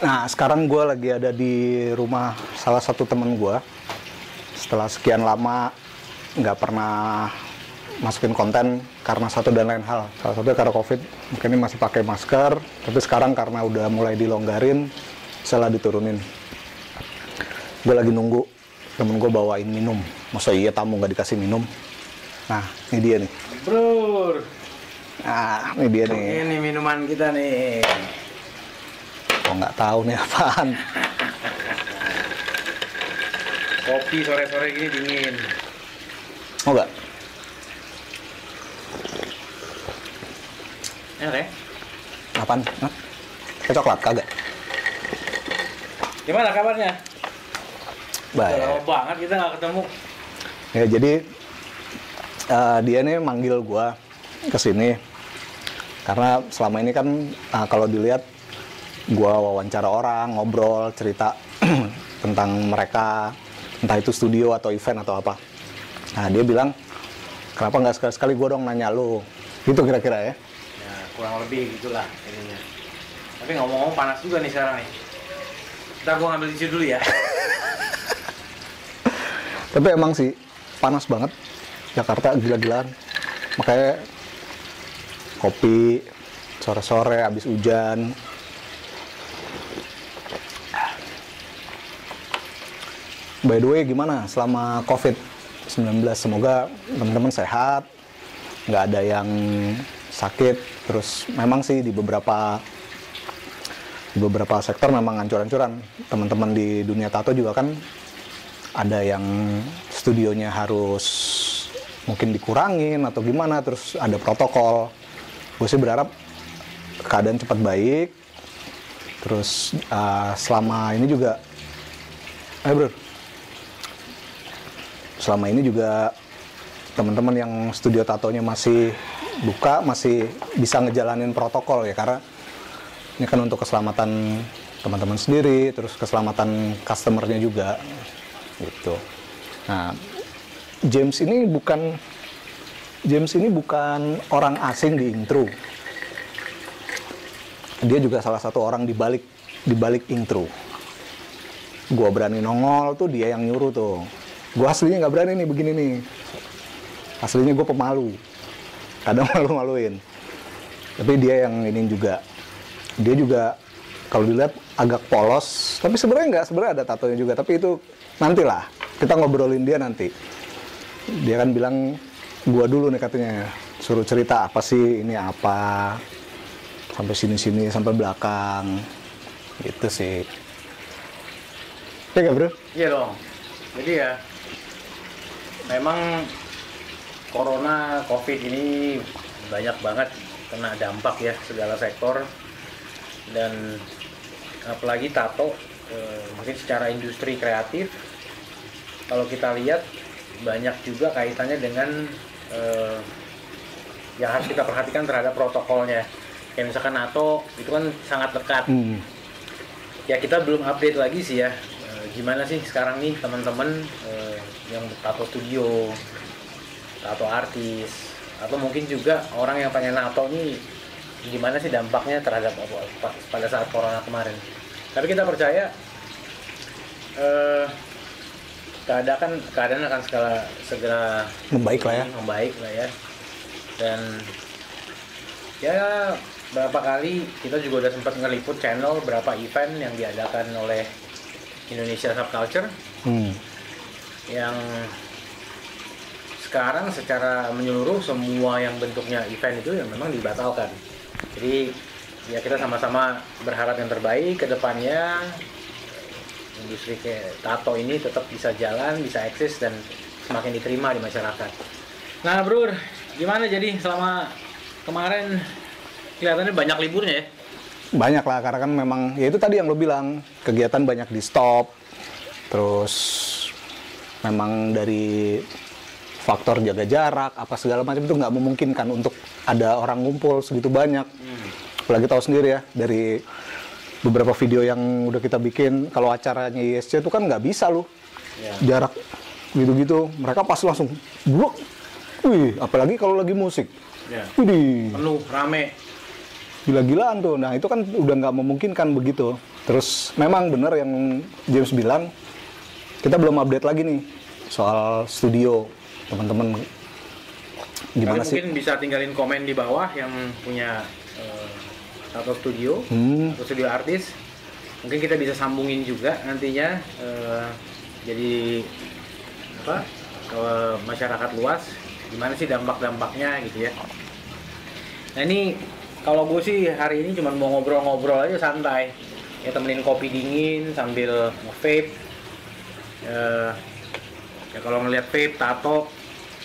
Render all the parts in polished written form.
Nah, sekarang gue lagi ada di rumah salah satu temen gue. Setelah sekian lama nggak pernah masukin konten karena satu dan lain hal. Salah satunya karena COVID, mungkin ini masih pakai masker, tapi sekarang karena udah mulai dilonggarin, setelah diturunin. Gue lagi nunggu temen gue bawain minum. Masa iya tamu nggak dikasih minum? Nah, ini dia nih. Bro. Nah, ini dia nih. Ini minuman kita nih. Oh, nggak tahu nih apaan. Kopi sore-sore gini dingin. Mau nggak? Enak ya? Apaan? Hah? Kayak coklat kagak? Gimana kabarnya? Baik. Udah lama banget kita nggak ketemu. Ya, jadi dia nih manggil gua ke sini karena selama ini kan kalau dilihat gua wawancara orang, ngobrol, cerita tentang mereka, entah itu studio atau event atau apa. Nah, dia bilang, kenapa nggak sekali-sekali gua dong nanya lu? Gitu kira-kira ya. Ya kurang lebih gitulah ininya. Tapi ngomong-ngomong panas juga nih sekarang nih. Ntar gua ngambil tisu dulu ya. Tapi emang sih panas banget. Jakarta gila-gilaan. Makanya kopi sore-sore habis hujan. By the way, gimana selama COVID-19? Semoga teman-teman sehat, nggak ada yang sakit. Terus memang sih di beberapa sektor memang ancur-ancuran. Teman-teman di dunia tato juga kan ada yang studionya harus mungkin dikurangin atau gimana, terus ada protokol. Gue sih berharap keadaan cepat baik. Terus selama ini juga, bro, selama ini juga teman-teman yang studio tatonya masih buka, masih bisa ngejalanin protokol ya, karena ini kan untuk keselamatan teman-teman sendiri, terus keselamatan customernya juga gitu. Nah, James ini bukan orang asing di intro. Dia juga salah satu orang di balik intro. Gua berani nongol tuh dia yang nyuruh tuh. Gue aslinya nggak berani nih begini nih. Aslinya gue pemalu. Kadang malu-maluin. Tapi dia yang ini juga. Dia juga kalau dilihat agak polos. Tapi sebenarnya ada tatonya juga. Tapi itu nantilah. Kita ngobrolin dia nanti. Dia kan bilang, gue dulu nih katanya. Suruh cerita apa sih, ini apa. Sampai sini-sini, sampai belakang. Gitu sih. Iya nggak, bro? Iya dong. Jadi ya, memang corona, covid ini banyak banget kena dampak ya segala sektor, dan apalagi tato mungkin secara industri kreatif kalau kita lihat banyak juga kaitannya dengan yang harus kita perhatikan terhadap protokolnya. Kayak misalkan tato itu kan sangat dekat. Ya kita belum update lagi sih ya. Gimana sih sekarang nih teman-teman yang tato studio, tato artis, atau mungkin juga orang yang pengen nato nih, gimana sih dampaknya terhadap pada saat corona kemarin. Tapi kita percaya keadaan akan segera membaik lah ya. Dan ya berapa kali kita juga udah sempat ngeliput channel berapa event yang diadakan oleh Indonesia Subculture yang sekarang secara menyeluruh semua yang bentuknya event itu yang memang dibatalkan. Jadi ya kita sama-sama berharap yang terbaik ke depannya, industri kayak tato ini tetap bisa jalan, bisa eksis dan semakin diterima di masyarakat. Nah, bro, gimana jadi selama kemarin kelihatannya banyak liburnya ya? Banyak lah, karena kan memang ya itu tadi yang lo bilang, kegiatan banyak di stop. Terus memang dari faktor jaga jarak apa segala macam itu nggak memungkinkan untuk ada orang ngumpul segitu banyak. Apalagi tahu sendiri ya, dari beberapa video yang udah kita bikin, kalau acaranya ISC itu kan nggak bisa loh jarak gitu-gitu. Mereka pas langsung blok. Wih, apalagi kalau lagi musik. Penuh, rame. Gila-gilaan tuh. Nah, itu kan udah nggak memungkinkan begitu. Terus memang bener yang James bilang, kita belum update lagi nih soal studio, teman-teman. Gimana sih? Mungkin bisa tinggalin komen di bawah yang punya tato studio atau studio artis. Mungkin kita bisa sambungin juga nantinya, jadi apa, ke masyarakat luas, gimana sih dampak-dampaknya gitu ya. Nah ini kalau gue sih hari ini cuma mau ngobrol-ngobrol aja santai, ya temenin kopi dingin sambil nge-vape. Ya kalau ngeliat vape, tato,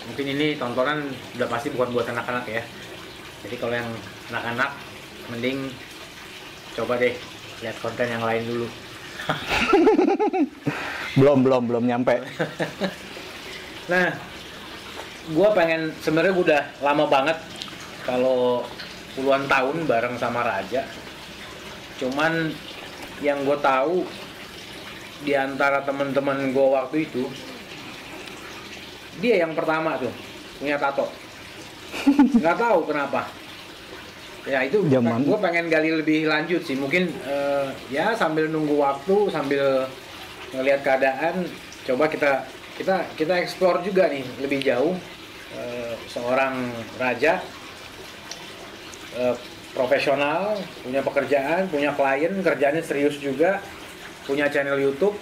mungkin ini tontonan udah pasti bukan buat anak-anak ya. Jadi kalau yang anak-anak, mending coba deh lihat konten yang lain dulu. belum nyampe. Nah, gue pengen, sebenarnya gue udah lama banget kalau puluhan tahun bareng sama Raja. Cuman yang gue tahu di antara teman-teman gue waktu itu, dia yang pertama tuh punya tato. Nggak tahu kenapa. Ya itu gue pengen gali lebih lanjut sih. Mungkin ya sambil nunggu waktu, sambil ngelihat keadaan, coba kita explore juga nih lebih jauh seorang Raja, profesional, punya pekerjaan, punya klien, kerjanya serius juga, punya channel YouTube,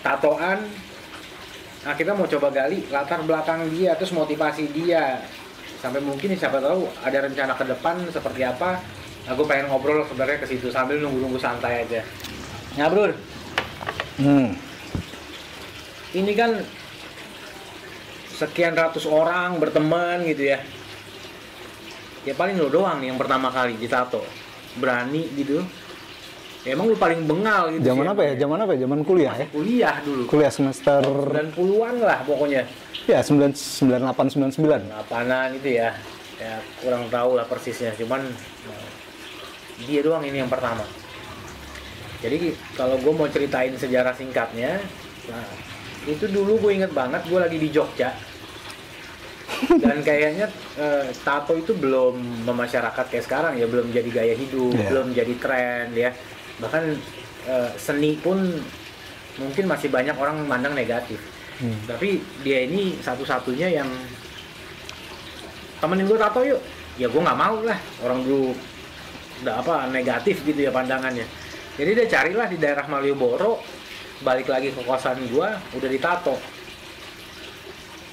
tatoan. Nah kita mau coba gali latar belakang dia, terus motivasi dia, sampai mungkin siapa tahu ada rencana ke depan seperti apa. Aku pengen ngobrol sebenarnya ke situ sambil nunggu-nunggu santai aja. Nah bro, ini kan sekian ratus orang berteman gitu ya. Ya paling lo doang nih yang pertama kali ditato, berani gitu. Ya, emang lu paling bengal gitu. Zaman apa ya? Zaman kuliah ya? Kuliah dulu. Kuliah semester 90-an lah pokoknya. Ya, 98 99. 8-an itu ya. Ya kurang tahu lah persisnya, cuman dia doang ini yang pertama. Jadi kalau gue mau ceritain sejarah singkatnya, nah itu dulu gue inget banget gue lagi di Jogja. Dan kayaknya tato itu belum memasyarakat kayak sekarang ya, belum jadi gaya hidup, belum jadi tren ya. Bahkan seni pun mungkin masih banyak orang memandang negatif. Tapi dia ini satu-satunya yang temenin gue tato yuk. Ya gue nggak mau lah, orang dulu udah apa negatif gitu ya pandangannya. Jadi dia carilah di daerah Malioboro, balik lagi ke kosan gue, udah ditato.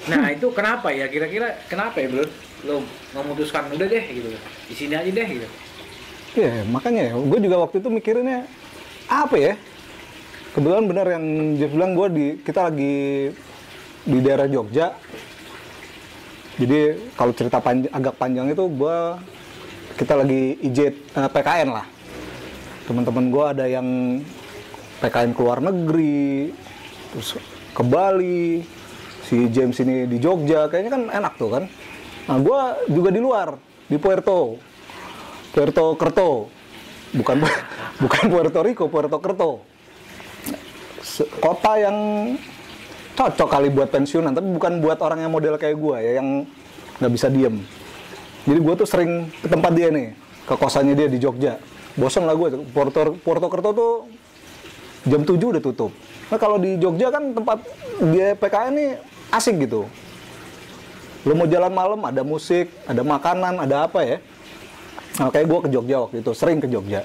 Nah itu kenapa ya, kira-kira kenapa ya bro? Lo memutuskan udah deh gitu, di sini aja deh gitu. Iya, makanya gue juga waktu itu mikirinnya apa ya? Kebetulan benar yang Jeff bilang, kita lagi di daerah Jogja. Jadi kalau cerita agak panjang itu kita lagi PKN lah. Teman-teman gue ada yang PKN ke luar negeri, terus ke Bali, si James ini di Jogja, kayaknya kan enak tuh kan. Nah gue juga di luar, di Puerto Kerto, bukan Puerto Rico, Puerto Kerto. Kota yang cocok kali buat pensiunan, tapi bukan buat orang yang model kayak gue ya, yang nggak bisa diem. Jadi gue tuh sering ke tempat dia nih, ke kosannya dia di Jogja. Bosan lah gue, Puerto Kerto tuh jam 7 udah tutup. Nah kalau di Jogja kan tempat dia PKN nih asik gitu. Lo mau jalan malam, ada musik, ada makanan, ada apa ya. Nah, kayak gue ke Jogja waktu itu, sering ke Jogja.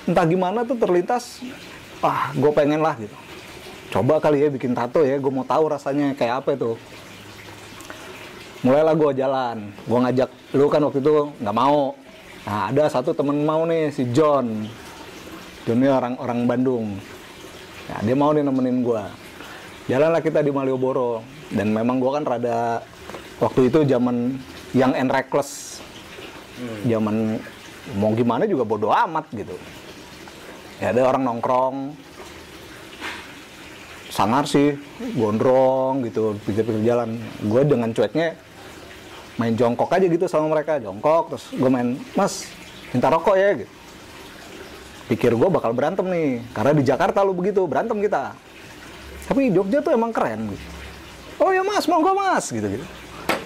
Entah gimana tuh terlintas, gue pengen lah gitu. Coba kali ya bikin tato ya, gue mau tahu rasanya kayak apa itu. Mulailah gue jalan, gue ngajak lu kan waktu itu nggak mau. Nah ada satu temen mau nih, si John. John ini orang Bandung. Nah, dia mau nih nemenin gue. Jalanlah kita di Malioboro. Dan memang gue kan rada, waktu itu zaman young and reckless. Zaman mau gimana juga bodo amat gitu. Ya ada orang nongkrong, sangar sih, gondrong gitu, pikir-pikir jalan. Gue dengan cueknya main jongkok aja gitu sama mereka, jongkok, terus gue main, mas minta rokok ya gitu. Pikir gue bakal berantem nih, karena di Jakarta lu begitu, berantem kita. Tapi Jogja tuh emang keren gitu. Oh ya mas, monggo mas, gitu-gitu.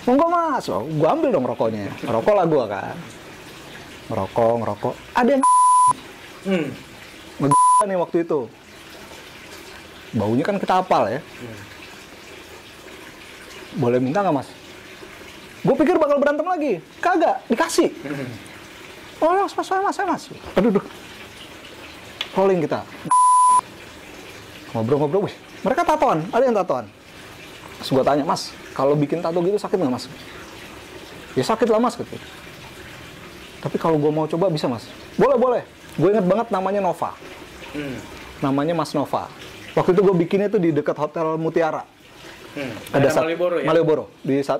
Monggo mas, gue ambil dong rokoknya. Rokok lah gue kan. Ngerokok. Ada yang nih waktu itu. Baunya kan kita hafal ya. Boleh minta nggak mas? Gue pikir bakal berantem lagi. Kagak, dikasih. Oh mas. Aduh. Rolling kita. Ngobrol-ngobrol. Wih, mereka tatoan. Ada yang tatoan. Terus gue tanya, mas, kalau bikin tato gitu sakit nggak mas? Ya sakit lah mas. Gitu. Tapi kalau gue mau coba bisa mas? Boleh. Gue inget banget namanya Nova. Namanya Mas Nova. Waktu itu gue bikinnya tuh di dekat Hotel Mutiara. Ada Malioboro ya? Malioboro.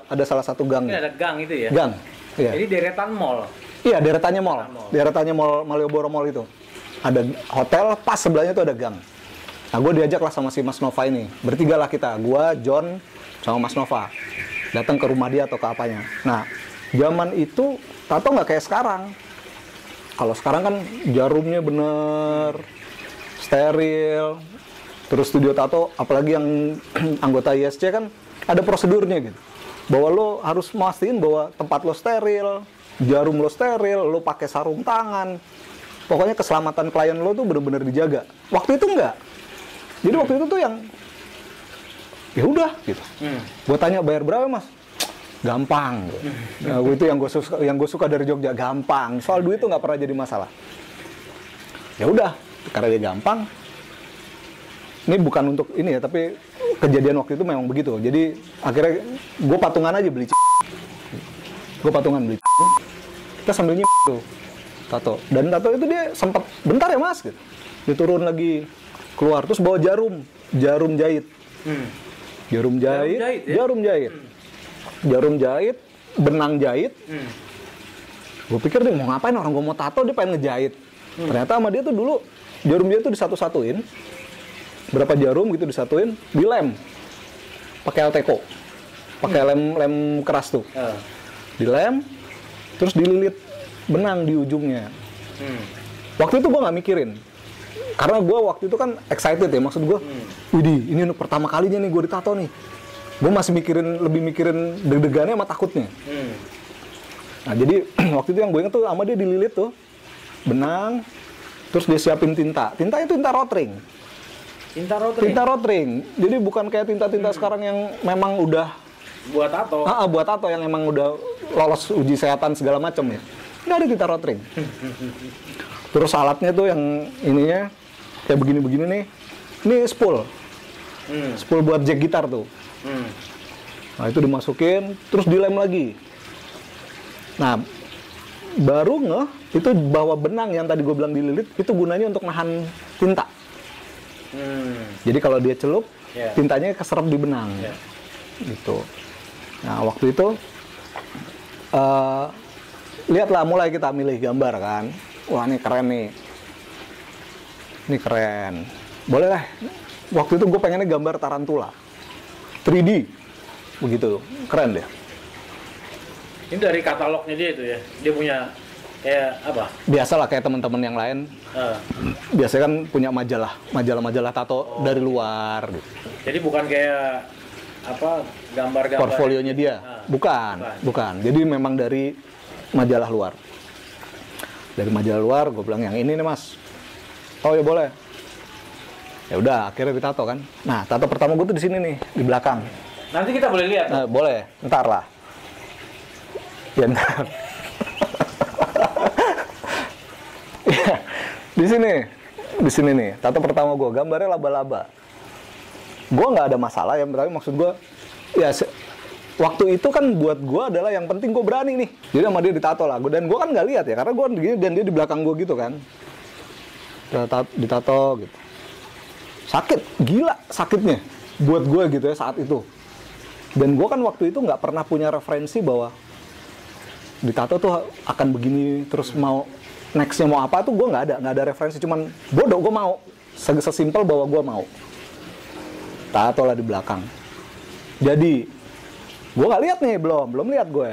Ada salah satu gang. Ini ada gang itu ya? Gang. Iya. Jadi deretan mall. Iya, deretannya mall. Deretannya mall Malioboro Mall itu. Ada hotel, pas sebelahnya tuh ada gang. Nah, gue diajak lah sama si Mas Nova ini. Bertiga lah kita. Gue, John, sama Mas Nova. Datang ke rumah dia atau ke apanya. Nah, zaman itu tato nggak kayak sekarang. Kalau sekarang kan jarumnya bener steril. Terus studio tato, apalagi yang anggota ISC kan ada prosedurnya gitu. Bahwa lo harus mastiin bahwa tempat lo steril, jarum lo steril, lo pakai sarung tangan. Pokoknya keselamatan klien lo tuh bener-bener dijaga. Waktu itu enggak. Jadi waktu itu tuh yang ya udah gitu. Gue tanya bayar berapa mas? Gampang. Nah, itu yang gue suka dari Jogja, gampang. Soal duit tuh nggak pernah jadi masalah. Ya udah, karena dia gampang. Ini bukan untuk ini ya, tapi kejadian waktu itu memang begitu. Jadi akhirnya gue patungan aja beli gue patungan beli kita sambil tuh tato. Dan tato itu dia sempat bentar ya mas gitu. Dia turun lagi keluar terus bawa jarum jahit. Jarum jahit, benang jahit. Gue pikir nih mau ngapain orang gue mau tato dia pengen ngejahit. Ternyata sama dia tuh dulu jarum jahit tuh disatu-satuin. Berapa jarum gitu disatuin, dilem pakai Alteco, pakai lem keras tuh, dilem, terus dililit benang di ujungnya. Waktu itu gue nggak mikirin, karena gue waktu itu kan excited ya, maksud gue, widih ini untuk pertama kalinya nih gue ditato nih, gue masih lebih mikirin deg-degannya sama takutnya. Nah jadi waktu itu yang gue inget tuh sama dia dililit tuh benang, terus dia siapin tinta itu tinta rotring. Tinta rotring. Jadi bukan kayak tinta-tinta sekarang yang memang udah buat tato. Buat tato yang memang udah lolos uji kesehatan segala macam ya. Nggak ada tinta rotring. Terus alatnya tuh yang ininya kayak begini-begini nih. Ini spool. Spool buat jack gitar tuh. Nah itu dimasukin, terus dilem lagi. Nah baru itu bahwa benang yang tadi gue bilang dililit itu gunanya untuk nahan tinta. Jadi kalau dia celup, tintanya keserap di benang, gitu. Nah waktu itu lihatlah mulai kita milih gambar kan. Wah ini keren nih, ini keren. Boleh lah. Waktu itu gue pengennya gambar tarantula, 3D, begitu, keren deh. Ini dari katalognya dia itu ya, dia punya kayak apa? Biasalah kayak teman-teman yang lain. Biasanya kan punya majalah tato dari luar. Gitu. Jadi bukan kayak apa gambar-gambar portfolionya dia, bukan. Jadi memang dari majalah luar. Dari majalah luar, gue bilang yang ini nih mas. Oh ya boleh. Ya udah, akhirnya ditato kan. Nah, tato pertama gue tuh di sini nih, di belakang. Nanti kita boleh lihat. Boleh, ntar lah. Ya ntar. Di sini nih, tato pertama gue, gambarnya laba-laba. Gue nggak ada masalah ya, tapi maksud gue, ya waktu itu kan buat gue adalah yang penting gue berani nih. Jadi sama dia ditato lah, dan gue kan nggak lihat ya, karena gue gini dan dia di belakang gue gitu kan. Ditato gitu. Sakit, gila sakitnya buat gue gitu ya saat itu. Dan gue kan waktu itu nggak pernah punya referensi bahwa ditato tuh akan begini, terus mau nextnya mau apa tuh gue nggak ada referensi, cuman bodoh gue mau, sesimpel bahwa gue mau tato lah di belakang. Jadi gue nggak lihat nih, belum lihat gue.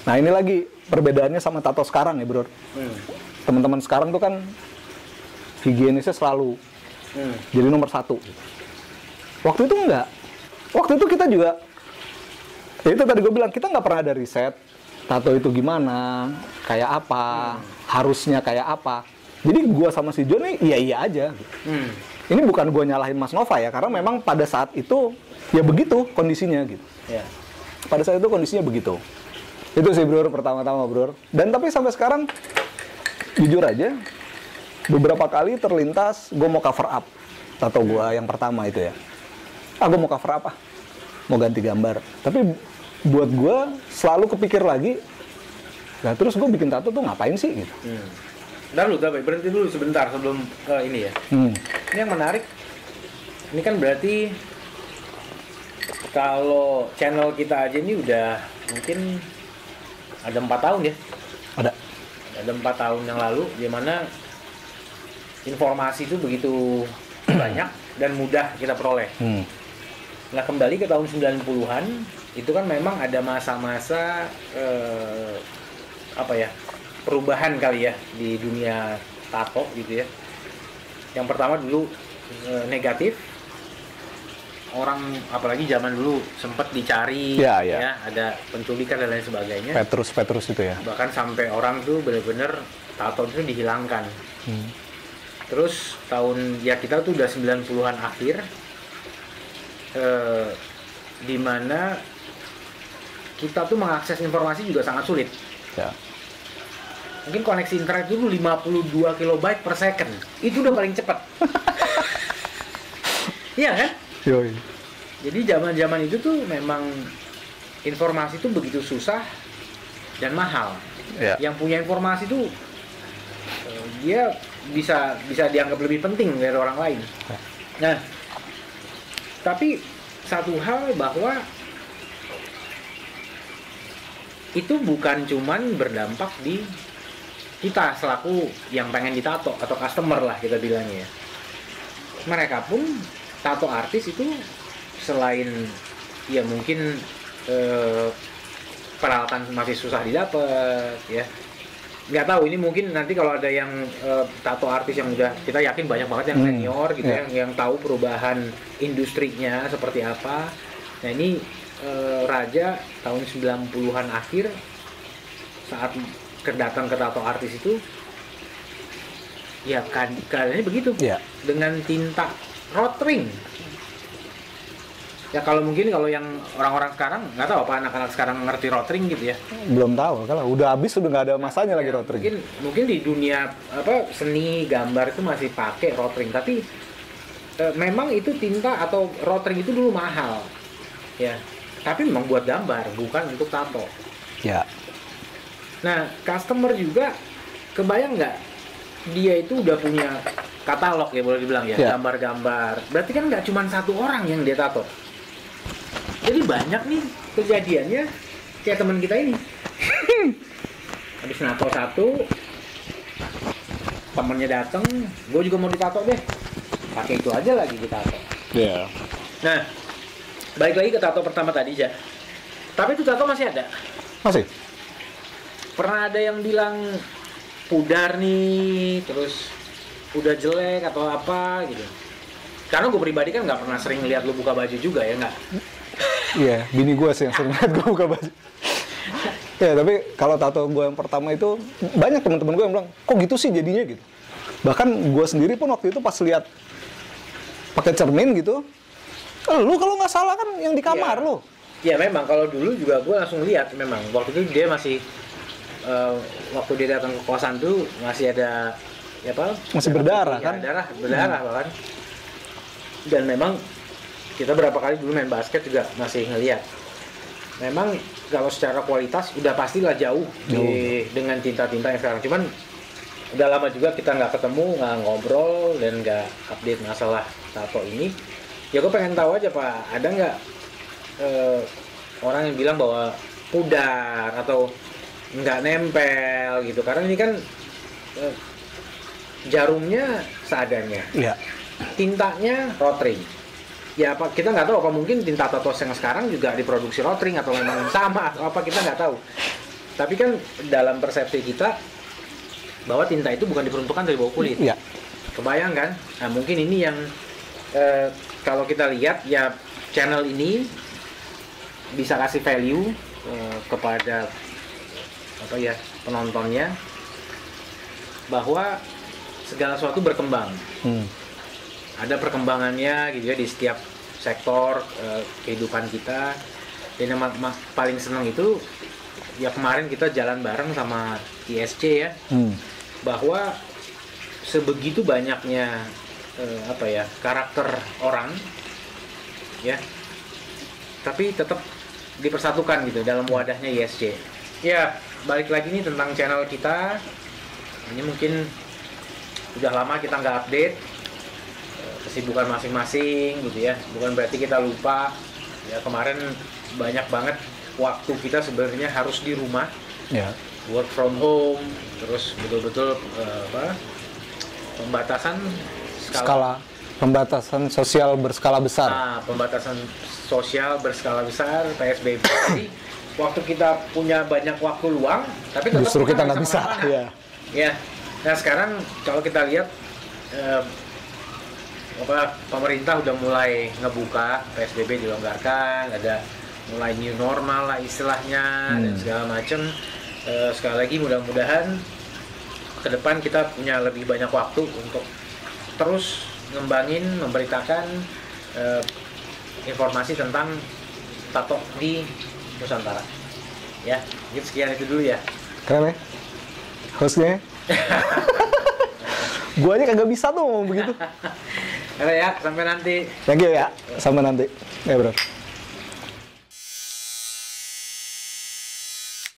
Nah ini lagi perbedaannya sama tato sekarang ya bro. Teman-teman sekarang tuh kan higienisnya selalu jadi nomor 1. Waktu itu enggak. Waktu itu kita juga, ya itu tadi gue bilang, kita nggak pernah ada riset tato itu gimana, kayak apa, harusnya kayak apa. Jadi gue sama si John nih iya aja. Ini bukan gue nyalahin Mas Nova ya, karena memang pada saat itu ya begitu kondisinya gitu. Ya. Pada saat itu kondisinya begitu. Itu sih bro, pertama-tama bro. Dan tapi sampai sekarang jujur aja, beberapa kali terlintas gue mau cover up tato gue yang pertama itu ya. Gue mau cover up mau ganti gambar. Tapi buat gue selalu kepikir lagi, nah terus gue bikin tato tuh ngapain sih gitu. Bentar lu, berhenti dulu sebentar sebelum ke ini ya. Ini yang menarik, ini kan berarti kalau channel kita aja ini udah mungkin ada 4 tahun ya. Ada 4 tahun yang lalu, di mana informasi itu begitu banyak dan mudah kita peroleh. Nah kembali ke tahun 90-an, itu kan memang ada masa-masa perubahan kali ya di dunia tato gitu ya. Yang pertama dulu negatif, orang apalagi zaman dulu sempat dicari ya, ada penculikan dan lain sebagainya. Petrus itu ya. Bahkan sampai orang tuh bener-bener tato itu dihilangkan. Terus tahun ya kita tuh udah 90-an akhir, di mana kita tuh mengakses informasi juga sangat sulit. Ya. Mungkin koneksi internet dulu 52 kilobyte per second. Itu udah paling cepat. Iya kan? Yoi. Jadi zaman-zaman itu tuh memang informasi tuh begitu susah dan mahal. Ya. Yang punya informasi tuh dia bisa dianggap lebih penting dari orang lain. Nah, tapi satu hal bahwa itu bukan cuman berdampak di kita selaku yang pengen ditato atau customer lah kita bilangnya ya. Mereka pun tato artis itu selain ya mungkin peralatan masih susah didapat ya. Nggak tahu ini mungkin nanti kalau ada yang tato artis yang udah kita yakin banyak banget yang senior gitu yang tahu perubahan industrinya seperti apa. Nah ini Raja tahun 90-an akhir saat datang ke tato artis itu ya keadaannya begitu dengan tinta rotring. Ya kalau yang orang-orang sekarang nggak tahu apa anak-anak sekarang ngerti rotring gitu ya. Belum tahu, kalau udah habis udah nggak ada masanya lagi rotring. Mungkin di dunia seni gambar itu masih pakai rotring, tapi memang itu tinta atau rotring itu dulu mahal. Ya. Tapi memang buat gambar, bukan untuk tato. Ya. Nah, customer juga kebayang nggak? Dia itu udah punya katalog ya boleh dibilang ya, gambar-gambar. Berarti kan nggak cuma satu orang yang dia tato. Jadi banyak nih kejadiannya kayak teman kita ini. Habis nato satu, temennya dateng, gue juga mau ditato deh. Pakai itu aja lagi ditato. Iya. Nah, balik lagi ke tato pertama tadi aja. Tapi itu tato masih ada. Masih. Pernah ada yang bilang pudar nih, terus udah jelek atau apa gitu. Karena gue pribadi kan nggak pernah sering lihat lu buka baju juga ya nggak? Iya, bini gue sih yang sering lihat gue buka baju. Ya tapi kalau tato gue yang pertama itu banyak teman-teman gue yang bilang, kok gitu sih jadinya gitu. Bahkan gue sendiri pun waktu itu pas lihat pakai cermin gitu, lu kalau nggak salah kan yang di kamar lu. Ya memang kalau dulu juga gue langsung lihat memang waktu itu dia masih waktu dia datang ke kosan tuh masih ada masih berdarah kan? Berdarah bahkan. Dan memang kita berapa kali dulu main basket juga masih ngelihat. Memang kalau secara kualitas udah pastilah jauh. Dengan tinta-tinta yang sekarang. Cuman udah lama juga kita nggak ketemu, nggak ngobrol dan nggak update masalah tato ini. Ya gue pengen tahu aja Pak, ada nggak orang yang bilang bahwa pudar atau nggak nempel gitu, karena ini kan jarumnya seadanya, tintanya rotring. Ya apa kita nggak tahu, apa mungkin tinta tato yang sekarang juga diproduksi rotring atau memang sama atau apa, kita nggak tahu. Tapi kan dalam persepsi kita bahwa tinta itu bukan diperuntukkan dari bawah kulit. Kebayang kan? Nah mungkin ini yang kalau kita lihat ya channel ini bisa kasih value kepada penontonnya, bahwa segala sesuatu berkembang. Ada perkembangannya gitu ya di setiap sektor kehidupan kita. Dan yang paling senang itu ya kemarin kita jalan bareng sama ISC ya, bahwa sebegitu banyaknya karakter orang ya, tapi tetap dipersatukan gitu dalam wadahnya ISC. Ya, balik lagi nih tentang channel kita. Ini mungkin udah lama kita nggak update, kesibukan masing-masing gitu ya. Bukan berarti kita lupa. Ya kemarin banyak banget waktu kita sebenarnya harus di rumah, work from home, terus betul-betul pembatasan sosial berskala besar. Pembatasan sosial berskala besar, PSBB. Jadi waktu kita punya banyak waktu luang, tapi justru kita nggak bisa. Ya. Nah sekarang kalau kita lihat pemerintah udah mulai ngebuka, PSBB dilonggarkan, ada mulai new normal lah istilahnya dan segala macam. Sekali lagi mudah-mudahan ke depan kita punya lebih banyak waktu untuk terus ngembangin, memberitakan informasi tentang tato di Nusantara. Ya, gitu sekian itu dulu ya. Keren ya, hostnya. Gua aja kagak bisa tuh ngomong begitu. Oke ya, sampai nanti. Thank you ya, sampai nanti. Ya bro.